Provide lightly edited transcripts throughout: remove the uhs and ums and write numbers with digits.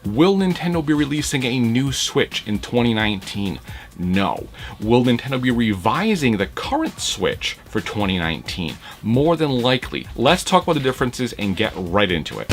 Will Nintendo be releasing a new Switch in 2019? No. Will Nintendo be revising the current Switch for 2019? More than likely. Let's talk about the differences and get right into it.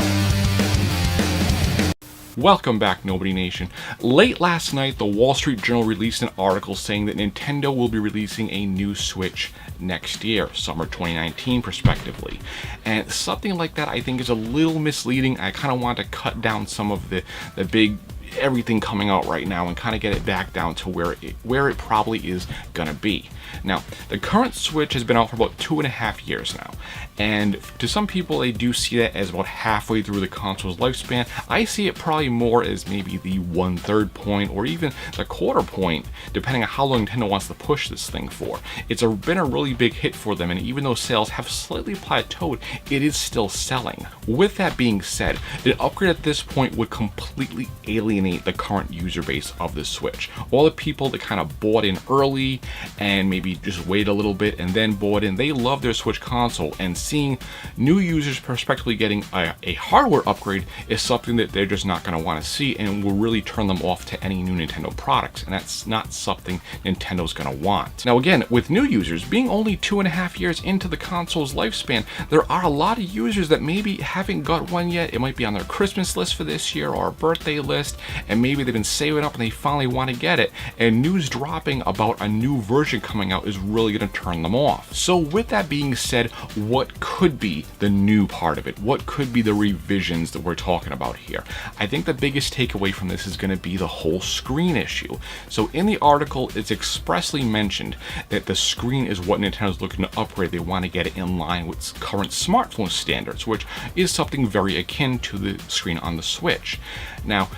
Welcome back, Nobody Nation. Late last night, the Wall Street Journal released an article saying that Nintendo will be releasing a new Switch next year, summer 2019 prospectively. And something like that I think is a little misleading. I kind of want to cut down some of the big everything coming out right now and kind of get it back down to where it probably is gonna be. Now, the current Switch has been out for about 2.5 years now, and to some people they do see that as about halfway through the console's lifespan. I see it probably more as maybe the 1/3 point or even the quarter point, depending on how long Nintendo wants to push this thing for. It's been a really big hit for them, and even though sales have slightly plateaued, it is still selling. With that being said, an upgrade at this point would completely alienate the current user base of the Switch. All the people that kind of bought in early and maybe just wait a little bit and then bought in, they love their Switch console, and seeing new users prospectively getting a hardware upgrade is something that they're just not going to want to see and will really turn them off to any new Nintendo products, and that's not something Nintendo's going to want. Now again, with new users being only 2.5 years into the console's lifespan, there are a lot of users that maybe haven't got one yet. It might be on their Christmas list for this year or a birthday list, and maybe they've been saving up and they finally want to get it, and news dropping about a new version coming out is really going to turn them off. So with that being said, what could be the new part of it? What could be the revisions that we're talking about here? I think the biggest takeaway from this is going to be the whole screen issue. So in the article, it's expressly mentioned that the screen is what Nintendo's looking to upgrade. They want to get it in line with current smartphone standards, which is something very akin to the screen on the Switch. Now,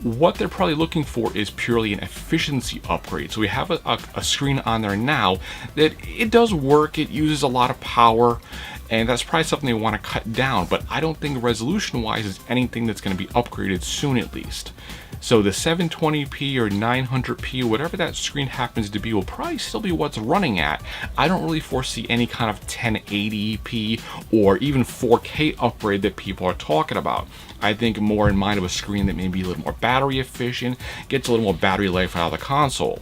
what they're probably looking for is purely an efficiency upgrade. So we have a screen on there now that it does work, it uses a lot of power, and that's probably something they want to cut down, but I don't think resolution-wise is anything that's going to be upgraded soon at least. So the 720p or 900p, whatever that screen happens to be, will probably still be what's running at. I don't really foresee any kind of 1080p or even 4K upgrade that people are talking about. I think more in mind of a screen that may be a little more battery efficient, gets a little more battery life out of the console.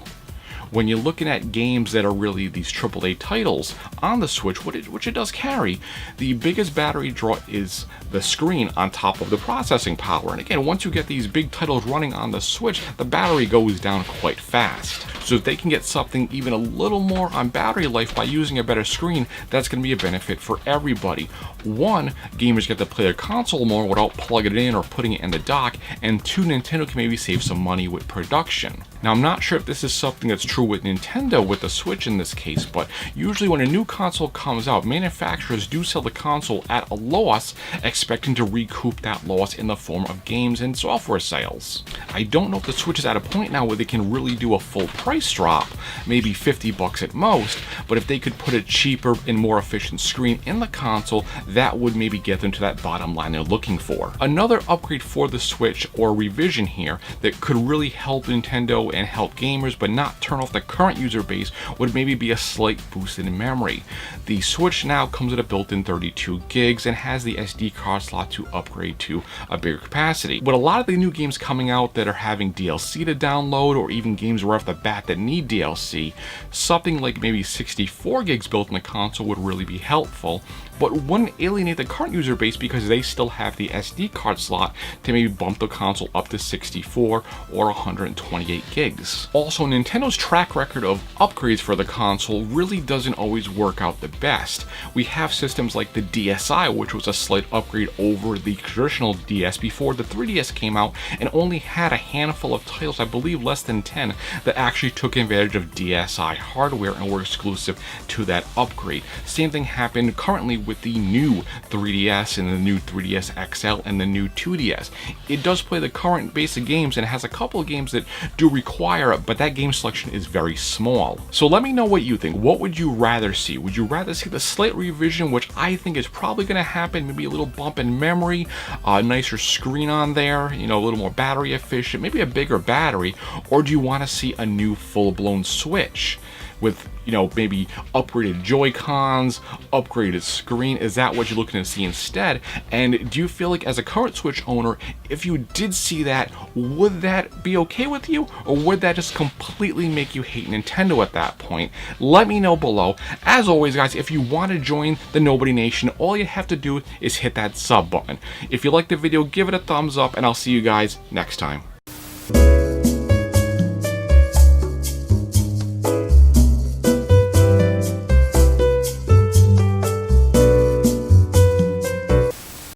When you're looking at games that are really these AAA titles on the Switch, which it does carry, the biggest battery draw is the screen on top of the processing power. And again, once you get these big titles running on the Switch, the battery goes down quite fast. So if they can get something even a little more on battery life by using a better screen, that's going to be a benefit for everybody. One, gamers get to play their console more without plugging it in or putting it in the dock, and two, Nintendo can maybe save some money with production. Now, I'm not sure if this is something that's true with Nintendo with the Switch in this case, but usually when a new console comes out, manufacturers do sell the console at a loss, expecting to recoup that loss in the form of games and software sales. I don't know if the Switch is at a point now where they can really do a full price drop, maybe $50 at most, but if they could put a cheaper and more efficient screen in the console, that would maybe get them to that bottom line they're looking for. Another upgrade for the Switch, or revision here, that could really help Nintendo and help gamers but not turn off the current user base, would maybe be a slight boost in memory. The Switch now comes with a built-in 32 gigs and has the SD card slot to upgrade to a bigger capacity. With a lot of the new games coming out that are having DLC to download, or even games right off the bat that need DLC, something like maybe 64 gigs built in the console would really be helpful, but wouldn't alienate the current user base because they still have the SD card slot to maybe bump the console up to 64 or 128 gigs. Also, Nintendo's track record of upgrades for the console really doesn't always work out the best. We have systems like the DSi, which was a slight upgrade over the traditional DS before the 3DS came out, and only had a handful of titles, I believe less than 10, that actually took advantage of DSi hardware and were exclusive to that upgrade. Same thing happened currently with the new 3DS and the new 3DS XL and the new 2DS. It does play the current basic games and has a couple of games that do require it, but that game selection is very small. So let me know what you think. What would you rather see? Would you rather see the slight revision, which I think is probably going to happen, maybe a little bump in memory, a nicer screen on there, a little more battery efficient, maybe a bigger battery, or do you want to see a new full-blown Switch? with, you know, maybe upgraded Joy-Cons, upgraded screen? Is that what you're looking to see instead? And do you feel like, as a current Switch owner, if you did see that, would that be okay with you? Or would that just completely make you hate Nintendo at that point? Let me know below. As always, guys, if you want to join the Nobody Nation, all you have to do is hit that sub button. If you like the video, give it a thumbs up, and I'll see you guys next time.